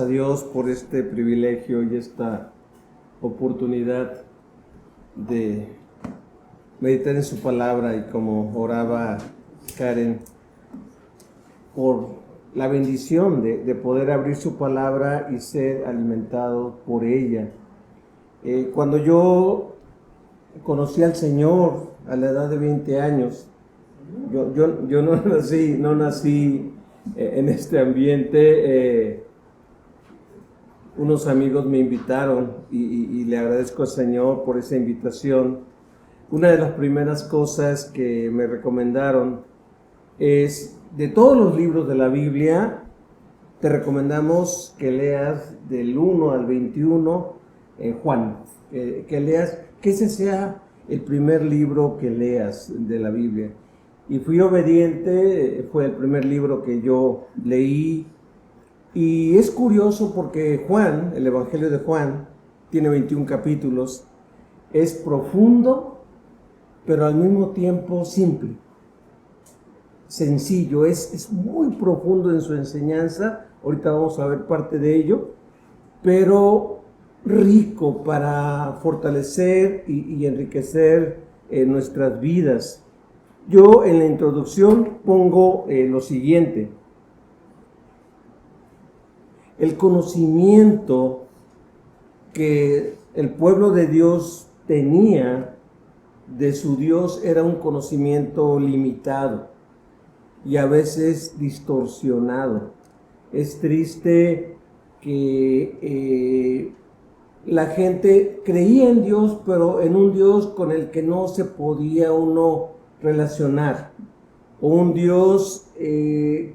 Dios por este privilegio y esta oportunidad de meditar en su palabra, y como oraba Karen, por la bendición de poder abrir su palabra y ser alimentado por ella. Cuando yo conocí al Señor a la edad de 20 años, yo no nací en este ambiente. Unos amigos me invitaron y le agradezco al Señor por esa invitación. Una de las primeras cosas que me recomendaron es, de todos los libros de la Biblia, te recomendamos que leas del 1 al 21 Juan, que leas, que ese sea el primer libro que leas de la Biblia. Y fui obediente, fue el primer libro que yo leí. Y es curioso porque Juan, el Evangelio de Juan, tiene 21 capítulos, es profundo, pero al mismo tiempo simple, sencillo, es muy profundo en su enseñanza. Ahorita vamos a ver parte de ello, pero rico para fortalecer y enriquecer nuestras vidas. Yo en la introducción pongo lo siguiente: el conocimiento que el pueblo de Dios tenía de su Dios era un conocimiento limitado y a veces distorsionado. Es triste que la gente creía en Dios, pero en un Dios con el que no se podía uno relacionar, o un Dios que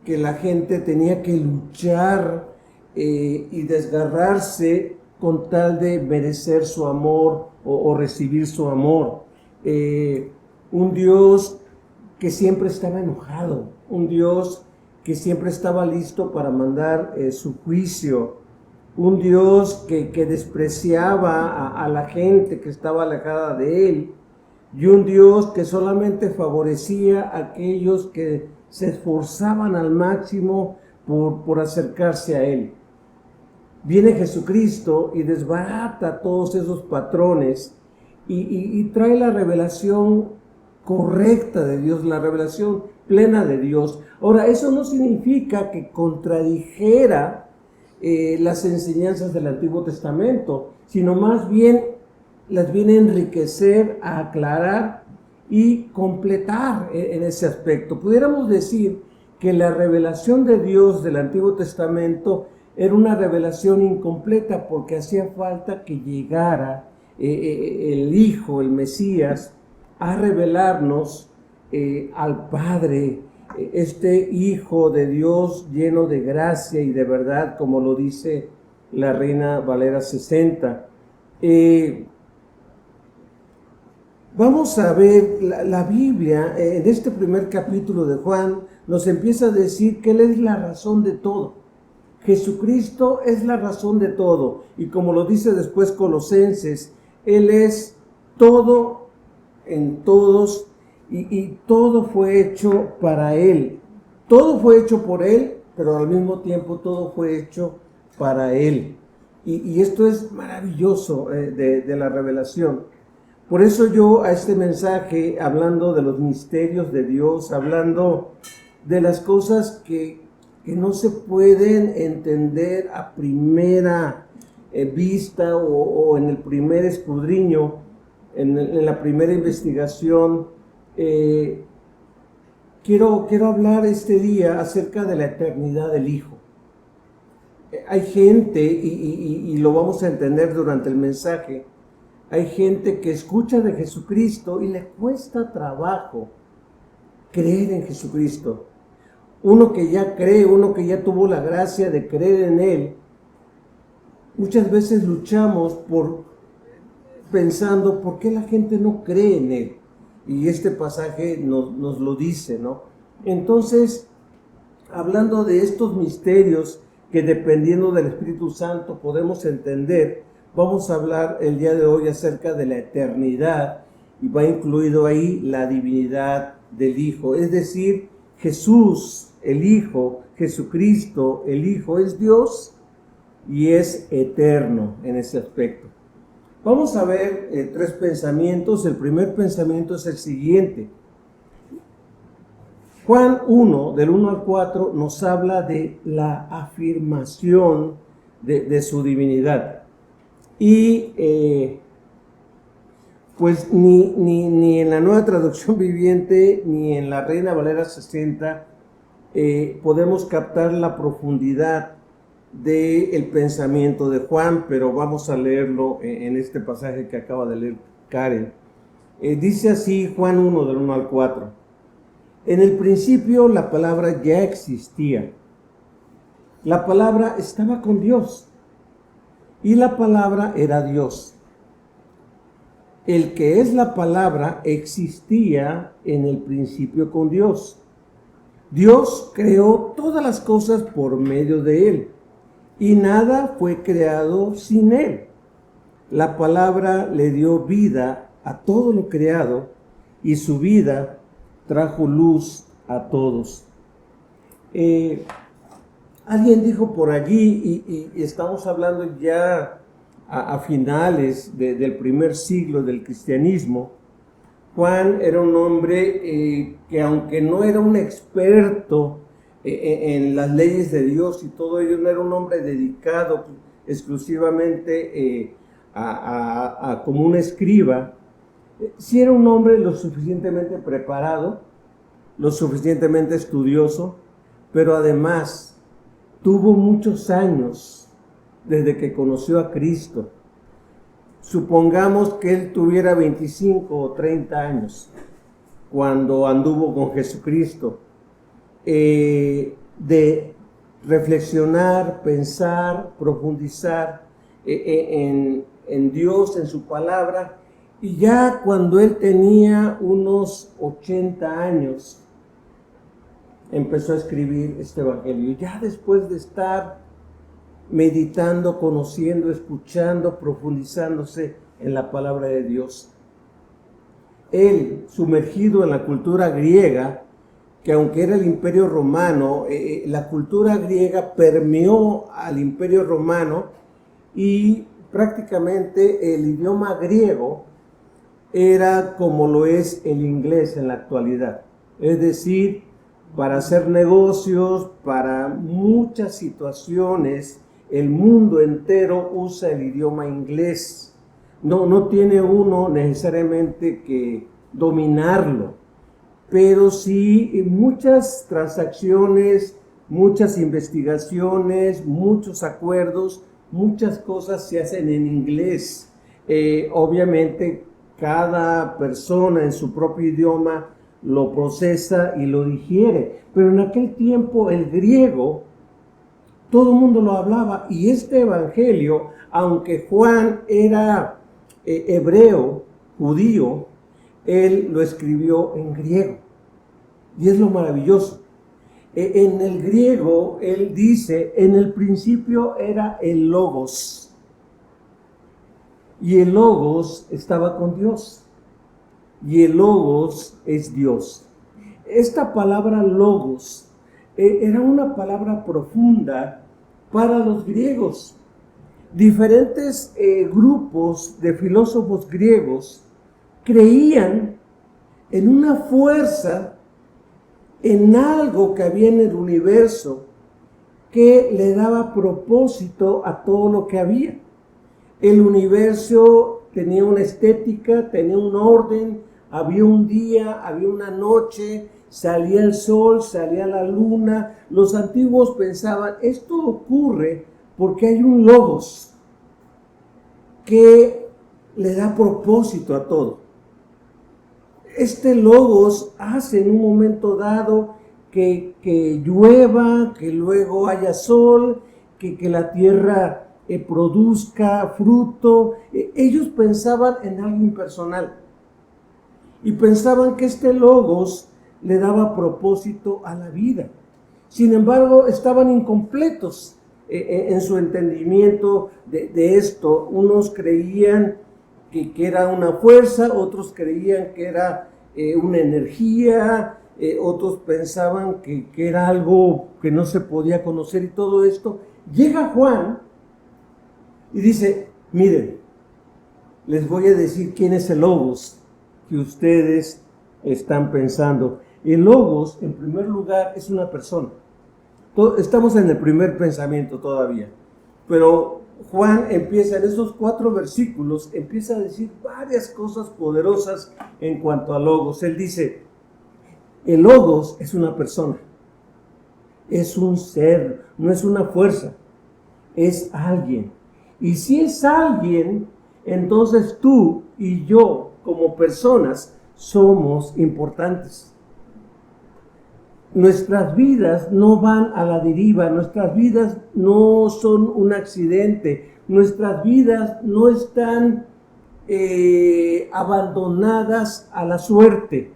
la gente tenía que luchar y desgarrarse con tal de merecer su amor o recibir su amor. Un Dios que siempre estaba enojado, un Dios que siempre estaba listo para mandar su juicio, un Dios que despreciaba a la gente que estaba alejada de él, y un Dios que solamente favorecía a aquellos que se esforzaban al máximo por acercarse a Él. Viene Jesucristo y desbarata todos esos patrones y trae la revelación correcta de Dios, la revelación plena de Dios. Ahora, eso no significa que contradijera las enseñanzas del Antiguo Testamento, sino más bien las viene a enriquecer, a aclarar y completar en ese aspecto. Pudiéramos decir que la revelación de Dios del Antiguo Testamento era una revelación incompleta, porque hacía falta que llegara el Hijo, el Mesías, a revelarnos al Padre, este Hijo de Dios lleno de gracia y de verdad, como lo dice la Reina Valera 60. Vamos a ver, la Biblia en este primer capítulo de Juan nos empieza a decir que Él es la razón de todo. Jesucristo es la razón de todo. Y como lo dice después Colosenses, Él es todo en todos y todo fue hecho para Él. Todo fue hecho por Él, pero al mismo tiempo todo fue hecho para Él. Y esto es maravilloso de la revelación. Por eso yo a este mensaje, hablando de los misterios de Dios, hablando de las cosas que no se pueden entender a primera vista o en el primer escudriño, en la primera investigación, quiero hablar este día acerca de la eternidad del Hijo. Hay gente, y lo vamos a entender durante el mensaje, hay gente que escucha de Jesucristo y le cuesta trabajo creer en Jesucristo. Uno que ya cree, uno que ya tuvo la gracia de creer en Él, muchas veces luchamos pensando por qué la gente no cree en Él. Y este pasaje nos lo dice, ¿no? Entonces, hablando de estos misterios que dependiendo del Espíritu Santo podemos entender, vamos a hablar el día de hoy acerca de la eternidad, y va incluido ahí la divinidad del Hijo. Es decir, Jesús el Hijo, Jesucristo, el Hijo, es Dios y es eterno en ese aspecto. Vamos a ver tres pensamientos. El primer pensamiento es el siguiente. Juan 1, del 1 al 4, nos habla de la afirmación de su divinidad. Y pues ni en la Nueva Traducción Viviente, ni en la Reina Valera 60, podemos captar la profundidad del pensamiento de Juan, pero vamos a leerlo en este pasaje que acaba de leer Karen. Dice así Juan 1, del 1 al 4. En el principio la palabra ya existía. La palabra estaba con Dios y la palabra era Dios. El que es la palabra existía en el principio con Dios. Dios creó todas las cosas por medio de él y nada fue creado sin él. La palabra le dio vida a todo lo creado y su vida trajo luz a todos. Alguien dijo por allí, y estamos hablando ya a finales del primer siglo del cristianismo, Juan era un hombre que aunque no era un experto en las leyes de Dios y todo ello, no era un hombre dedicado exclusivamente como un escriba, sí era un hombre lo suficientemente preparado, lo suficientemente estudioso, pero además tuvo muchos años desde que conoció a Cristo. Supongamos que él tuviera 25 o 30 años cuando anduvo con Jesucristo, de reflexionar, pensar, profundizar en Dios, en su palabra. Y ya cuando él tenía unos 80 años, empezó a escribir este evangelio. Ya después de estar meditando, conociendo, escuchando, profundizándose en la palabra de Dios. Él, sumergido en la cultura griega, que aunque era el Imperio Romano, la cultura griega permeó al Imperio Romano y prácticamente el idioma griego era como lo es el inglés en la actualidad. Es decir, para hacer negocios, para muchas situaciones, el mundo entero usa el idioma inglés. No tiene uno necesariamente que dominarlo, pero sí muchas transacciones, muchas investigaciones, muchos acuerdos, muchas cosas se hacen en inglés. Obviamente, cada persona en su propio idioma lo procesa y lo digiere, pero en aquel tiempo el griego todo el mundo lo hablaba, y este evangelio, aunque Juan era hebreo, judío, él lo escribió en griego, y es lo maravilloso. En el griego él dice, en el principio era el Logos, y el Logos estaba con Dios, y el Logos es Dios. Esta palabra Logos era una palabra profunda para los griegos. Diferentes grupos de filósofos griegos creían en una fuerza, en algo que había en el universo que le daba propósito a todo lo que había. El universo tenía una estética, tenía un orden, había un día, había una noche, salía el sol, salía la luna. Los antiguos pensaban, esto ocurre porque hay un Logos que le da propósito a todo. Este Logos hace en un momento dado que llueva, que luego haya sol, que la tierra produzca fruto. Ellos pensaban en algo impersonal y pensaban que este Logos le daba propósito a la vida. Sin embargo, estaban incompletos en su entendimiento de esto. Unos creían que era una fuerza, otros creían que era una energía, otros pensaban que era algo que no se podía conocer y todo esto. Llega Juan y dice, miren, les voy a decir quién es el Logos que ustedes están pensando. El Logos, en primer lugar, es una persona. Estamos en el primer pensamiento todavía, pero Juan empieza en esos 4 versículos, empieza a decir varias cosas poderosas en cuanto a Logos. Él dice, el Logos es una persona, es un ser, no es una fuerza, es alguien. Y si es alguien, entonces tú y yo como personas somos importantes. Nuestras vidas no van a la deriva, nuestras vidas no son un accidente, nuestras vidas no están abandonadas a la suerte,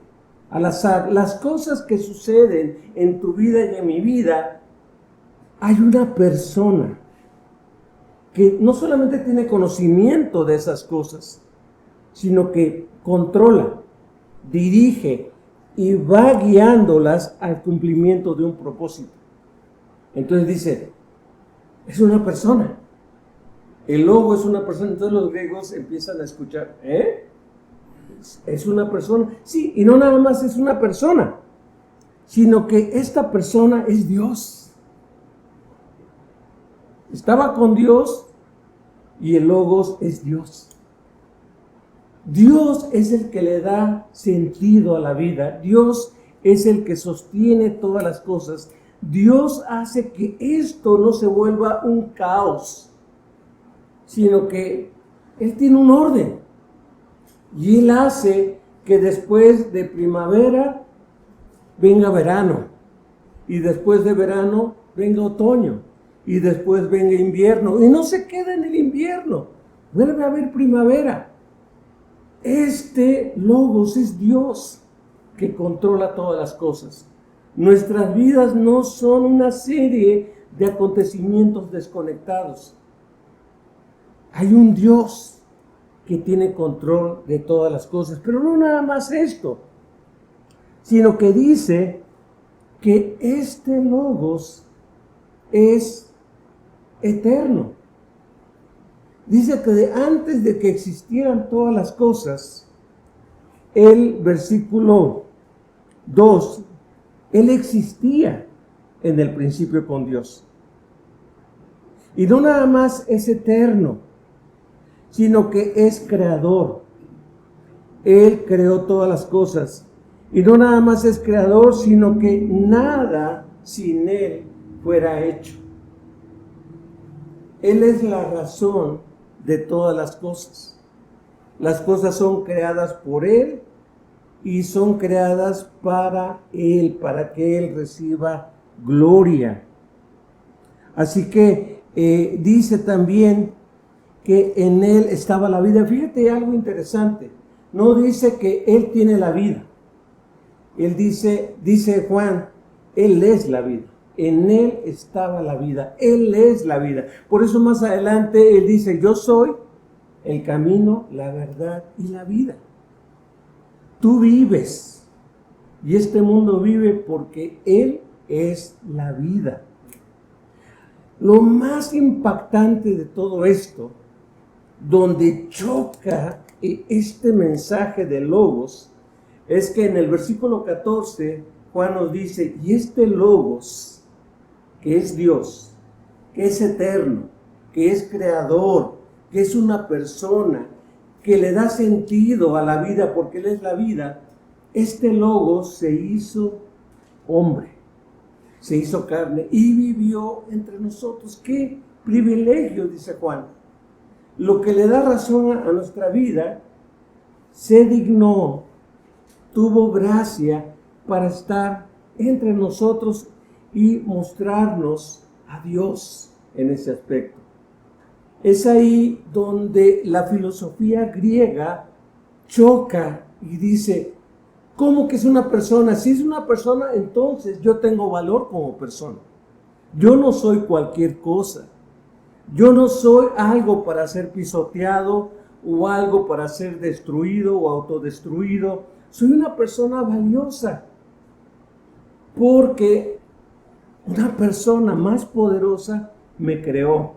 al azar. Las cosas que suceden en tu vida y en mi vida, hay una persona que no solamente tiene conocimiento de esas cosas, sino que controla, dirige y va guiándolas al cumplimiento de un propósito. Entonces dice, es una persona. El logo es una persona. Entonces los griegos empiezan a escuchar, es una persona. Sí, y no nada más es una persona, sino que esta persona es Dios. Estaba con Dios y el Logos es Dios. Dios es el que le da sentido a la vida. Dios es el que sostiene todas las cosas. Dios hace que esto no se vuelva un caos, sino que Él tiene un orden. Y Él hace que después de primavera venga verano. Y después de verano venga otoño. Y después venga invierno, y no se queda en el invierno, vuelve a haber primavera. Este Logos es Dios que controla todas las cosas. Nuestras vidas no son una serie de acontecimientos desconectados. Hay un Dios que tiene control de todas las cosas, pero no nada más esto, sino que dice que este Logos es eterno. Dice que antes de que existieran todas las cosas, el versículo 2, Él existía en el principio con Dios. Y no nada más es eterno, sino que es creador. Él creó todas las cosas. Y no nada más es creador, sino que nada sin Él fuera hecho. Él es la razón de todas las cosas. Las cosas son creadas por Él y son creadas para Él, para que Él reciba gloria. Así que dice también que en Él estaba la vida. Fíjate algo interesante. No dice que Él tiene la vida. Él dice Juan, Él es la vida. En Él estaba la vida. Él es la vida. Por eso más adelante Él dice, yo soy el camino, la verdad y la vida. Tú vives. Y este mundo vive porque Él es la vida. Lo más impactante de todo esto, donde choca este mensaje de Logos, es que en el versículo 14 Juan nos dice, y este Logos, que es Dios, que es eterno, que es creador, que es una persona, que le da sentido a la vida porque Él es la vida, este Logos se hizo hombre, se hizo carne y vivió entre nosotros. ¡Qué privilegio!, dice Juan. Lo que le da razón a nuestra vida, se dignó, tuvo gracia para estar entre nosotros y mostrarnos a Dios en ese aspecto. Es ahí donde la filosofía griega choca y dice, ¿cómo que es una persona? Si es una persona, entonces yo tengo valor como persona. Yo no soy cualquier cosa. Yo no soy algo para ser pisoteado o algo para ser destruido o autodestruido. Soy una persona valiosa. porque una persona más poderosa me creó.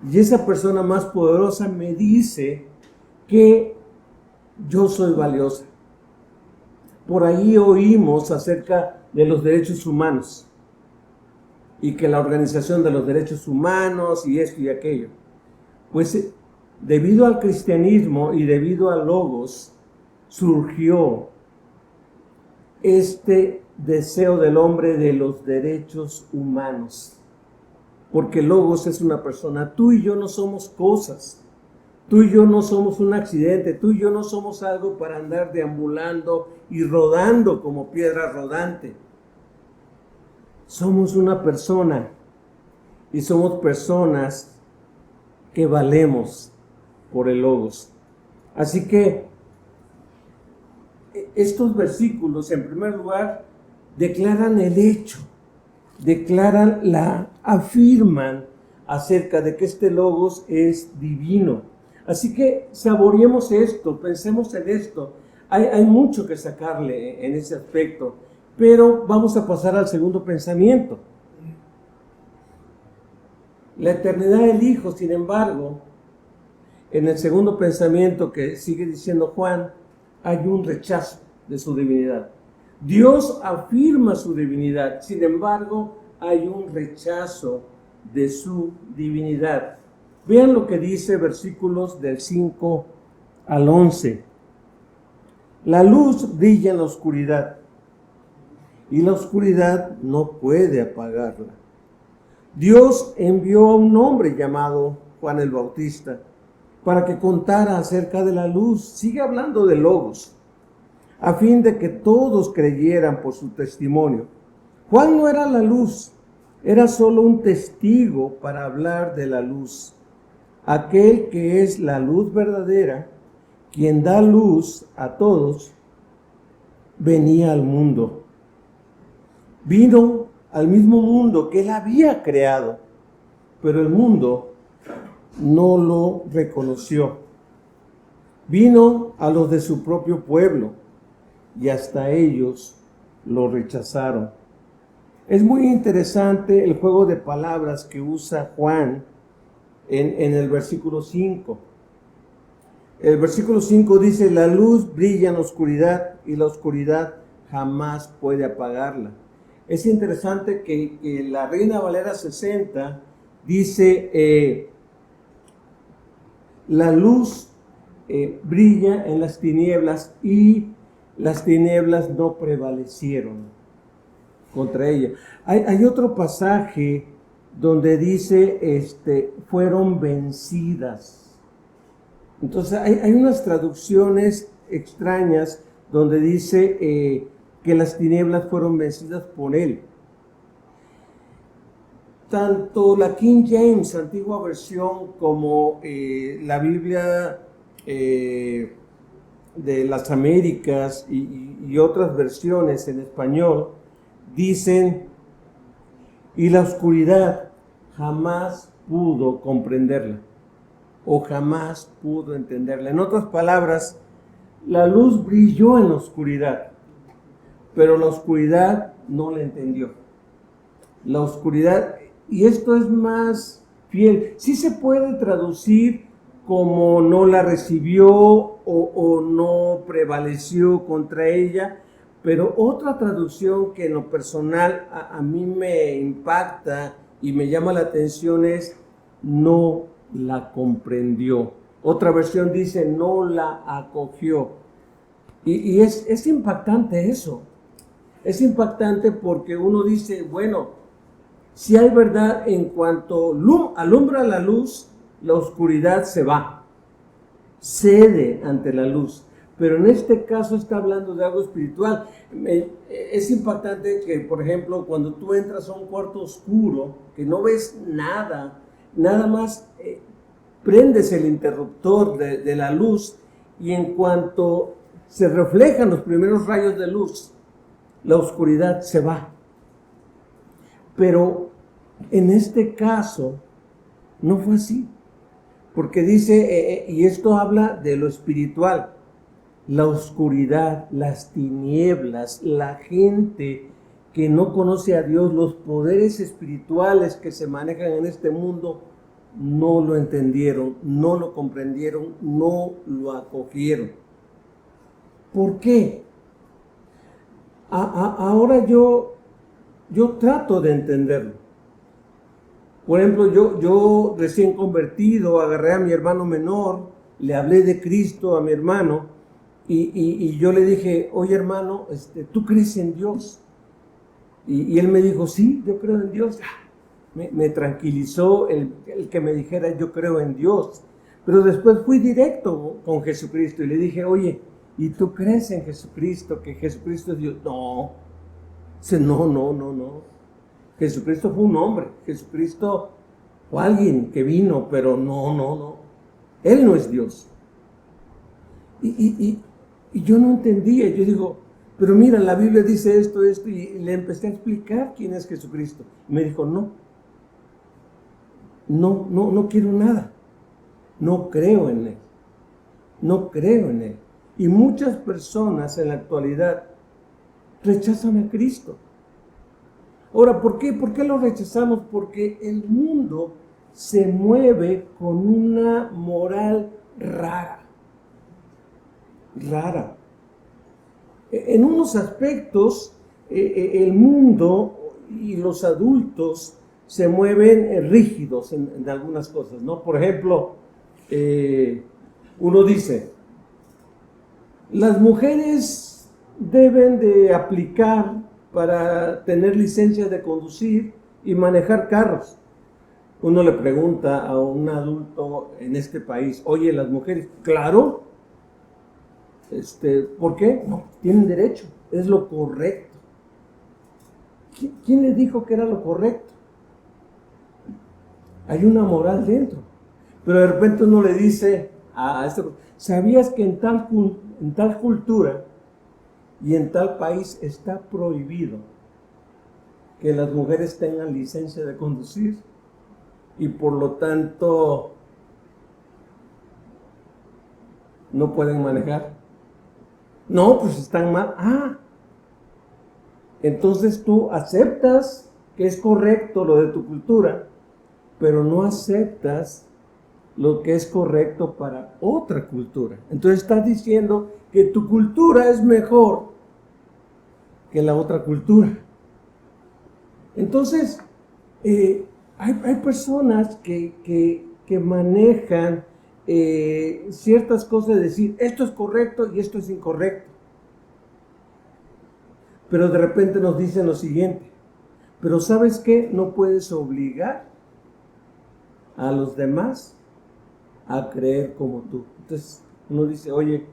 Y esa persona más poderosa me dice que yo soy valiosa. Por ahí oímos acerca de los derechos humanos y que la Organización de los Derechos Humanos y esto y aquello. Pues debido al cristianismo y debido a Logos surgió este deseo del hombre de los derechos humanos. Porque Logos es una persona. Tú y yo no somos cosas. Tú y yo no somos un accidente. Tú y yo no somos algo para andar deambulando y rodando como piedra rodante. Somos una persona. Y somos personas que valemos por el Logos. Así que estos versículos, en primer lugar, declaran el hecho. Afirman acerca de que este Logos es divino. Así que saboreemos esto, pensemos en esto. Hay mucho que sacarle en ese aspecto, pero vamos a pasar al segundo pensamiento. La eternidad del Hijo, sin embargo, en el segundo pensamiento que sigue diciendo Juan, hay un rechazo de su divinidad. Dios afirma su divinidad, sin embargo, hay un rechazo de su divinidad. Vean lo que dice versículos del 5 al 11. La luz brilla en la oscuridad y la oscuridad no puede apagarla. Dios envió a un hombre llamado Juan el Bautista para que contara acerca de la luz. Sigue hablando de Logos, a fin de que todos creyeran por su testimonio. Juan no era la luz, era solo un testigo para hablar de la luz. Aquel que es la luz verdadera, quien da luz a todos, venía al mundo. Vino al mismo mundo que él había creado, pero el mundo no lo reconoció. Vino a los de su propio pueblo y hasta ellos lo rechazaron. Es muy interesante el juego de palabras que usa Juan en el versículo 5. El versículo 5 dice, la luz brilla en la oscuridad y la oscuridad jamás puede apagarla. Es interesante que la Reina Valera 60 dice, la luz brilla en las tinieblas y las tinieblas no prevalecieron contra ella. Hay otro pasaje donde dice, fueron vencidas. Entonces hay unas traducciones extrañas donde dice que las tinieblas fueron vencidas por él. Tanto la King James, antigua versión, como la Biblia de las Américas y otras versiones en español dicen, y la oscuridad jamás pudo comprenderla o jamás pudo entenderla. En otras palabras, la luz brilló en la oscuridad, pero la oscuridad no la entendió. La oscuridad, y esto es más fiel, sí se puede traducir como no la recibió o no prevaleció contra ella, pero otra traducción que en lo personal a mí me impacta y me llama la atención es no la comprendió. Otra versión dice no la acogió. Y es impactante eso. Es impactante porque uno dice, bueno, si hay verdad en cuanto alumbra la luz, la oscuridad se va, cede ante la luz. Pero en este caso está hablando de algo espiritual. Es impactante que, por ejemplo, cuando tú entras a un cuarto oscuro, que no ves nada, nada más prendes el interruptor de la luz y en cuanto se reflejan los primeros rayos de luz, la oscuridad se va. Pero en este caso no fue así, porque dice, y esto habla de lo espiritual, la oscuridad, las tinieblas, la gente que no conoce a Dios, los poderes espirituales que se manejan en este mundo, no lo entendieron, no lo comprendieron, no lo acogieron. ¿Por qué? Ahora yo trato de entenderlo. Por ejemplo, yo recién convertido, agarré a mi hermano menor, le hablé de Cristo a mi hermano y yo le dije, oye hermano, ¿tú crees en Dios? Y él me dijo, sí, yo creo en Dios. Me tranquilizó el que me dijera, yo creo en Dios. Pero después fui directo con Jesucristo y le dije, oye, ¿y tú crees en Jesucristo, que Jesucristo es Dios? No. Dice, no. Jesucristo fue un hombre. Jesucristo fue alguien que vino, pero no. Él no es Dios. Y yo no entendía. Yo digo, pero mira, la Biblia dice esto, y le empecé a explicar quién es Jesucristo. Y me dijo, no quiero nada. No creo en Él. No creo en Él. Y muchas personas en la actualidad rechazan a Cristo. Ahora, ¿por qué? ¿Por qué lo rechazamos? Porque el mundo se mueve con una moral rara. En unos aspectos, el mundo y los adultos se mueven rígidos en algunas cosas, ¿no? Por ejemplo, uno dice, las mujeres deben de aplicar para tener licencia de conducir y manejar carros. Uno le pregunta a un adulto en este país, oye, las mujeres, claro, ¿por qué? No, tienen derecho, es lo correcto. ¿Quién les dijo que era lo correcto? Hay una moral dentro. Pero de repente uno le dice a este, ¿sabías que en tal cultura y en tal país está prohibido que las mujeres tengan licencia de conducir y por lo tanto no pueden manejar? No, pues están mal. Entonces tú aceptas que es correcto lo de tu cultura, pero no aceptas lo que es correcto para otra cultura. Entonces estás diciendo que tu cultura es mejor que la otra cultura. Entonces, hay personas que manejan ciertas cosas de decir, esto es correcto y esto es incorrecto. Pero de repente nos dicen lo siguiente, pero ¿sabes qué? No puedes obligar a los demás a creer como tú. Entonces uno dice, oye,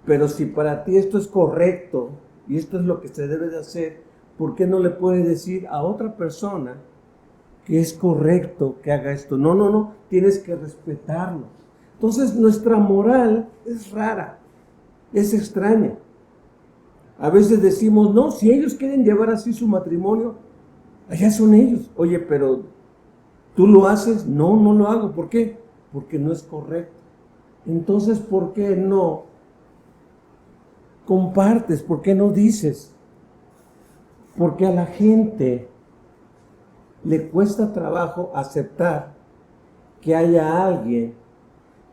pero si para ti esto es correcto y esto es lo que se debe de hacer, ¿por qué no le puedes decir a otra persona que es correcto que haga esto? No, tienes que respetarlo. Entonces nuestra moral es rara, es extraña. A veces decimos, no, si ellos quieren llevar así su matrimonio, allá son ellos. Oye, pero ¿tú lo haces? No lo hago. ¿Por qué? Porque no es correcto. Entonces, ¿por qué no compartes? ¿Por qué no dices? Porque a la gente le cuesta trabajo aceptar que haya alguien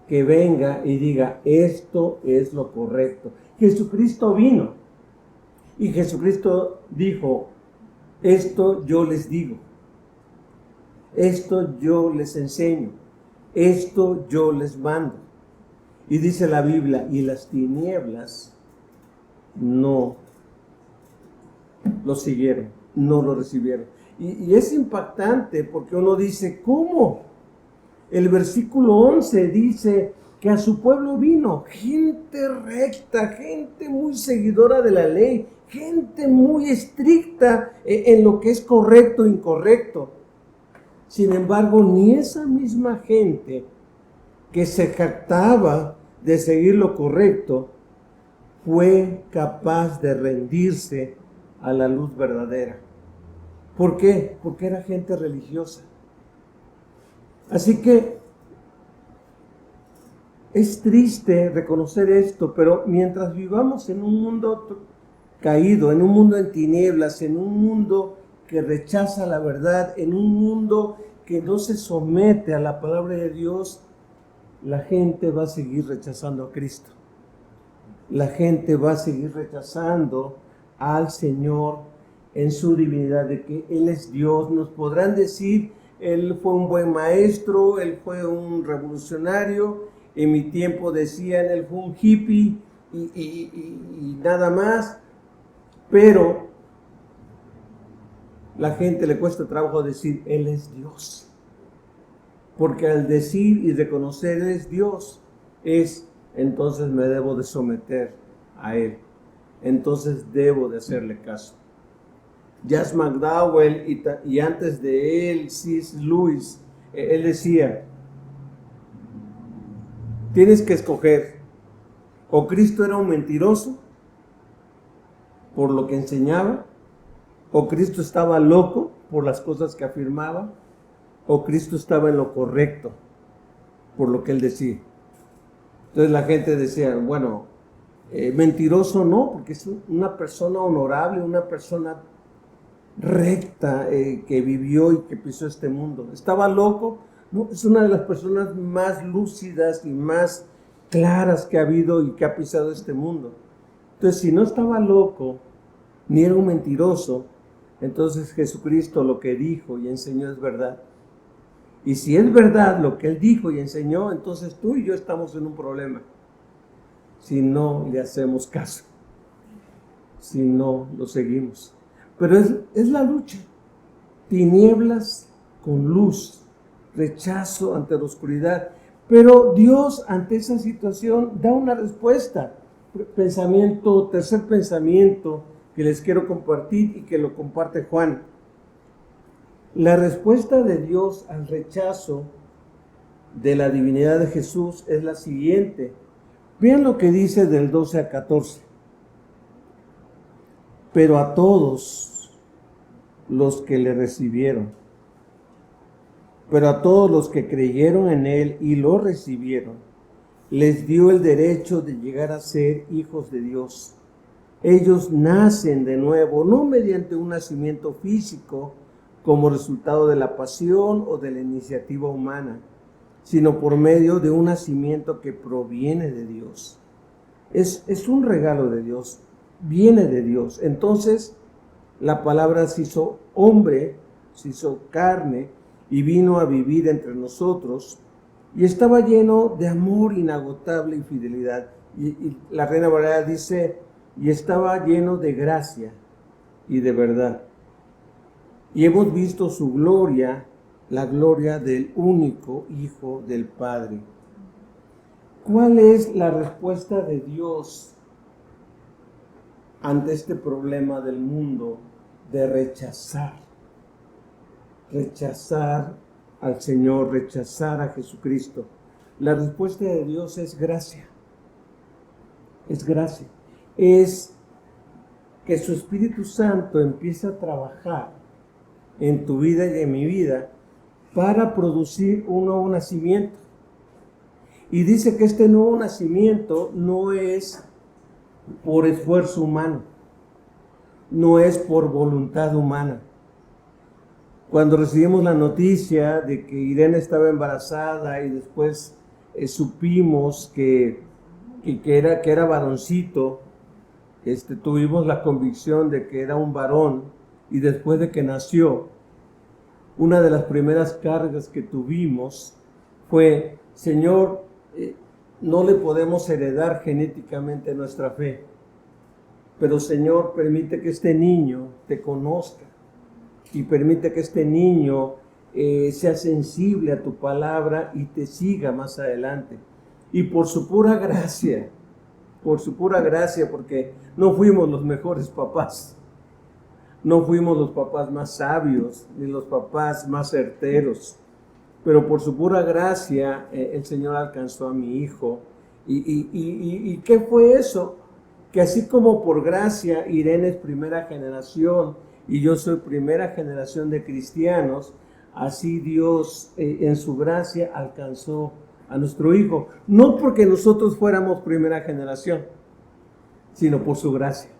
que venga y diga, esto es lo correcto. Jesucristo vino y Jesucristo dijo, esto yo les digo, esto yo les enseño, esto yo les mando. Y dice la Biblia, y las tinieblas no lo siguieron, no lo recibieron. Y es impactante porque uno dice, ¿cómo? El versículo 11 dice que a su pueblo vino gente recta, gente muy seguidora de la ley, gente muy estricta en lo que es correcto e incorrecto. Sin embargo, ni esa misma gente que se jactaba de seguir lo correcto fue capaz de rendirse a la luz verdadera. ¿Por qué? Porque era gente religiosa. Así que es triste reconocer esto, pero mientras vivamos en un mundo caído, en un mundo en tinieblas, en un mundo que rechaza la verdad, en un mundo que no se somete a la palabra de Dios, la gente va a seguir rechazando a Cristo. La gente va a seguir rechazando al Señor en su divinidad, de que Él es Dios. Nos podrán decir, Él fue un buen maestro, Él fue un revolucionario, en mi tiempo decían, Él fue un hippie y nada más, pero la gente le cuesta trabajo decir, Él es Dios. Porque al decir y reconocer Él es Dios, entonces me debo de someter a Él. Entonces debo de hacerle caso. Jas McDowell y antes de él, C.S. Lewis, él decía, tienes que escoger, o Cristo era un mentiroso por lo que enseñaba, o Cristo estaba loco por las cosas que afirmaba, o Cristo estaba en lo correcto por lo que él decía. Entonces la gente decía, bueno, mentiroso no, porque es una persona honorable, una persona recta que vivió y que pisó este mundo. ¿Estaba loco? No, es una de las personas más lúcidas y más claras que ha habido y que ha pisado este mundo. Entonces, si no estaba loco, ni era un mentiroso, entonces Jesucristo lo que dijo y enseñó es verdad. Y si es verdad lo que Él dijo y enseñó, entonces tú y yo estamos en un problema. Si no le hacemos caso, si no lo seguimos. Pero es la lucha. Tinieblas con luz, rechazo ante la oscuridad. Pero Dios ante esa situación da una respuesta. Tercer pensamiento que les quiero compartir y que lo comparte Juan. La respuesta de Dios al rechazo de la divinidad de Jesús es la siguiente. Vean lo que dice del 12 al 14. Pero a todos los que le recibieron, pero a todos los que creyeron en Él y lo recibieron, les dio el derecho de llegar a ser hijos de Dios. Ellos nacen de nuevo, no mediante un nacimiento físico como resultado de la pasión o de la iniciativa humana, sino por medio de un nacimiento que proviene de Dios. Es un regalo de Dios, viene de Dios. Entonces, la palabra se hizo hombre, se hizo carne y vino a vivir entre nosotros y estaba lleno de amor inagotable y fidelidad. Y la Reina Valera dice, y estaba lleno de gracia y de verdad. Y hemos visto su gloria, la gloria del único Hijo del Padre. ¿Cuál es la respuesta de Dios ante este problema del mundo de rechazar al Señor, rechazar a Jesucristo? La respuesta de Dios es gracia. Es gracia. Es que su Espíritu Santo empiece a trabajar en tu vida y en mi vida para producir un nuevo nacimiento. Y dice que este nuevo nacimiento no es por esfuerzo humano, no es por voluntad humana. Cuando recibimos la noticia de que Irene estaba embarazada y después supimos que era varoncito, tuvimos la convicción de que era un varón, y después de que nació, una de las primeras cargas que tuvimos fue, Señor, no le podemos heredar genéticamente nuestra fe, pero Señor, permite que este niño te conozca y permite que este niño sea sensible a tu palabra y te siga más adelante. Y por su pura gracia, porque no fuimos los mejores papás, no fuimos los papás más sabios, ni los papás más certeros, pero por su pura gracia el Señor alcanzó a mi hijo. ¿Y qué fue eso? Que así como por gracia Irene es primera generación y yo soy primera generación de cristianos, así Dios en su gracia alcanzó a nuestro hijo. No porque nosotros fuéramos primera generación, sino por su gracia.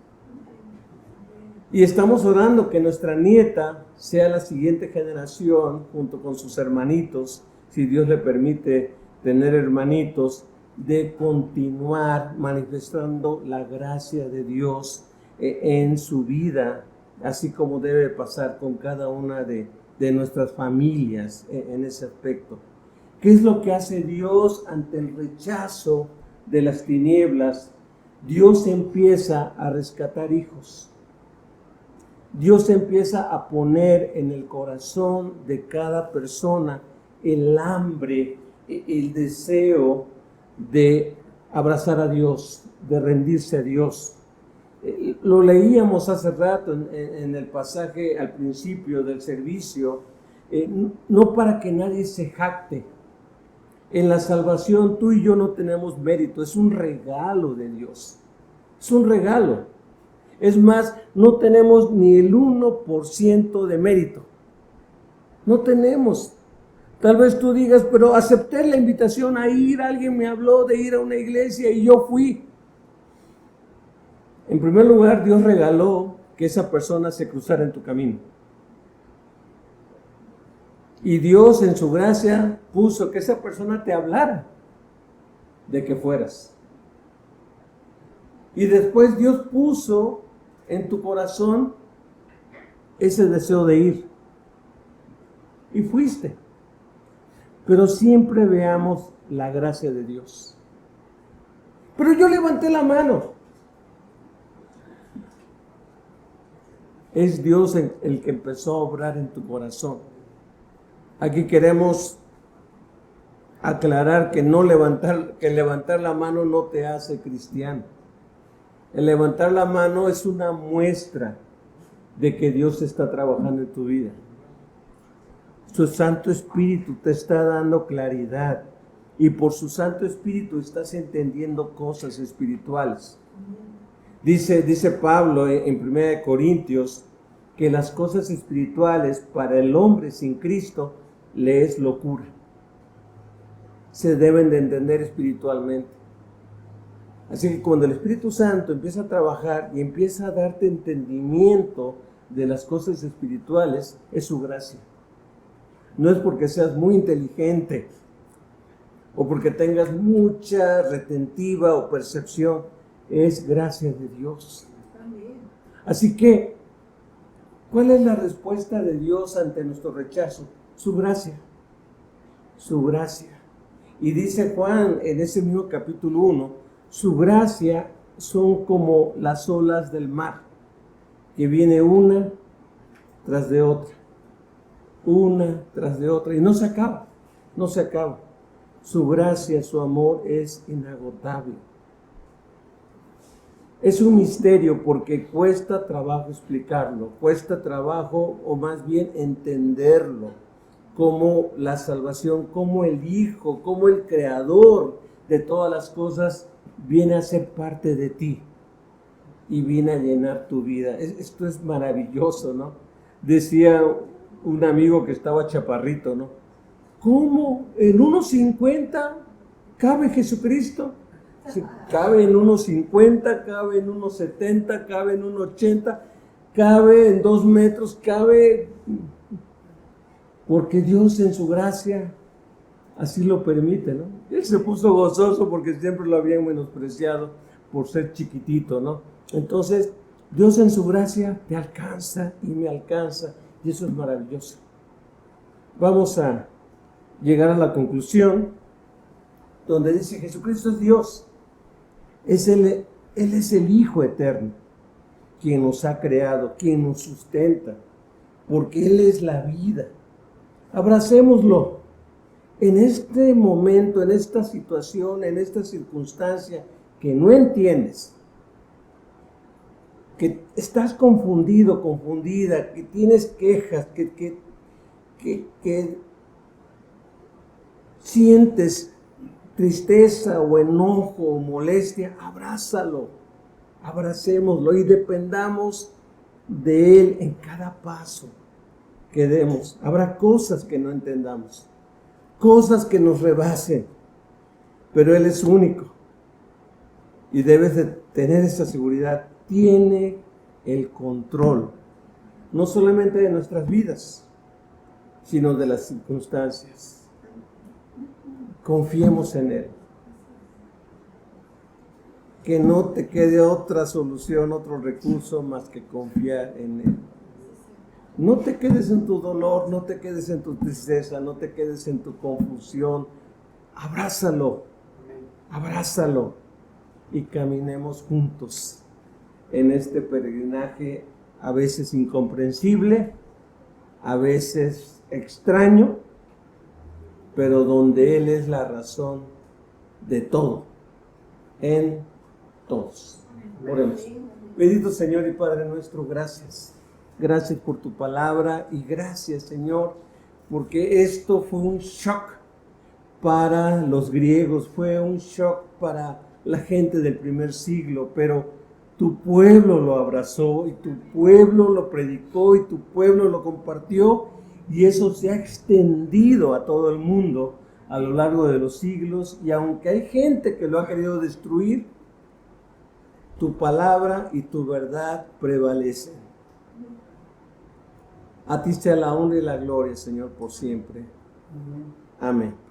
Y estamos orando que nuestra nieta sea la siguiente generación, junto con sus hermanitos, si Dios le permite tener hermanitos, de continuar manifestando la gracia de Dios en su vida, así como debe pasar con cada una de nuestras familias en ese aspecto. ¿Qué es lo que hace Dios ante el rechazo de las tinieblas? Dios empieza a rescatar hijos. Dios empieza a poner en el corazón de cada persona el hambre, el deseo de abrazar a Dios, de rendirse a Dios. Lo leíamos hace rato en el pasaje al principio del servicio, no para que nadie se jacte. En la salvación tú y yo no tenemos mérito, es un regalo de Dios, es un regalo. Es más, no tenemos ni el 1% de mérito, no tenemos. Tal vez tú digas, pero acepté la invitación a ir, alguien me habló de ir a una iglesia y yo fui. En primer lugar, Dios regaló que esa persona se cruzara en tu camino. Y Dios en su gracia puso que esa persona te hablara de que fueras. Y después Dios puso en tu corazón ese deseo de ir. Y fuiste. Pero siempre veamos la gracia de Dios. Pero yo levanté la mano. Es Dios el que empezó a obrar en tu corazón. Aquí queremos aclarar que levantar la mano no te hace cristiano. El levantar la mano es una muestra de que Dios está trabajando en tu vida. Su Santo Espíritu te está dando claridad y por su Santo Espíritu estás entendiendo cosas espirituales. Dice Pablo en 1 Corintios que las cosas espirituales para el hombre sin Cristo le es locura. Se deben de entender espiritualmente. Así que cuando el Espíritu Santo empieza a trabajar y empieza a darte entendimiento de las cosas espirituales, es su gracia. No es porque seas muy inteligente o porque tengas mucha retentiva o percepción, es gracia de Dios. Así que, ¿cuál es la respuesta de Dios ante nuestro rechazo? Su gracia. Su gracia. Y dice Juan en ese mismo capítulo 1, su gracia son como las olas del mar, que viene una tras de otra. Una tras de otra, y no se acaba, no se acaba. Su gracia, su amor es inagotable. Es un misterio porque cuesta trabajo explicarlo, cuesta trabajo, o más bien entenderlo, como la salvación, como el Hijo, como el Creador de todas las cosas viene a ser parte de ti y viene a llenar tu vida. Esto es maravilloso, ¿no? Decía un amigo que estaba chaparrito, ¿no? ¿Cómo en 1.50 cabe Jesucristo? Cabe en 1.50, cabe en 1.70, cabe en 1.80, cabe en 2 metros, cabe porque Dios en su gracia así lo permite, ¿no? Él se puso gozoso porque siempre lo habían menospreciado por ser chiquitito, ¿no? Entonces, Dios en su gracia te alcanza y me alcanza. Y eso es maravilloso. Vamos a llegar a la conclusión donde dice Jesucristo es Dios. Él es el Hijo eterno, quien nos ha creado, quien nos sustenta, porque Él es la vida. Abracémoslo. En este momento, en esta situación, en esta circunstancia que no entiendes, que estás confundido, confundida, que tienes quejas, que sientes tristeza o enojo o molestia, abrázalo, abracémoslo y dependamos de Él en cada paso que demos. Habrá cosas que no entendamos, cosas que nos rebasen, pero Él es único y debes de tener esa seguridad. Tiene el control, no solamente de nuestras vidas, sino de las circunstancias. Confiemos en Él. Que no te quede otra solución, otro recurso más que confiar en Él. No te quedes en tu dolor, no te quedes en tu tristeza, no te quedes en tu confusión. Abrázalo, abrázalo y caminemos juntos en este peregrinaje, a veces incomprensible, a veces extraño, pero donde Él es la razón de todo, en todos. Oremos. Bendito Señor y Padre nuestro, gracias. Gracias por tu palabra y gracias, Señor, porque esto fue un shock para los griegos, fue un shock para la gente del primer siglo, pero tu pueblo lo abrazó y tu pueblo lo predicó y tu pueblo lo compartió, y eso se ha extendido a todo el mundo a lo largo de los siglos, y aunque hay gente que lo ha querido destruir, tu palabra y tu verdad prevalecen. A ti sea la honra y la gloria, Señor, por siempre. Amén.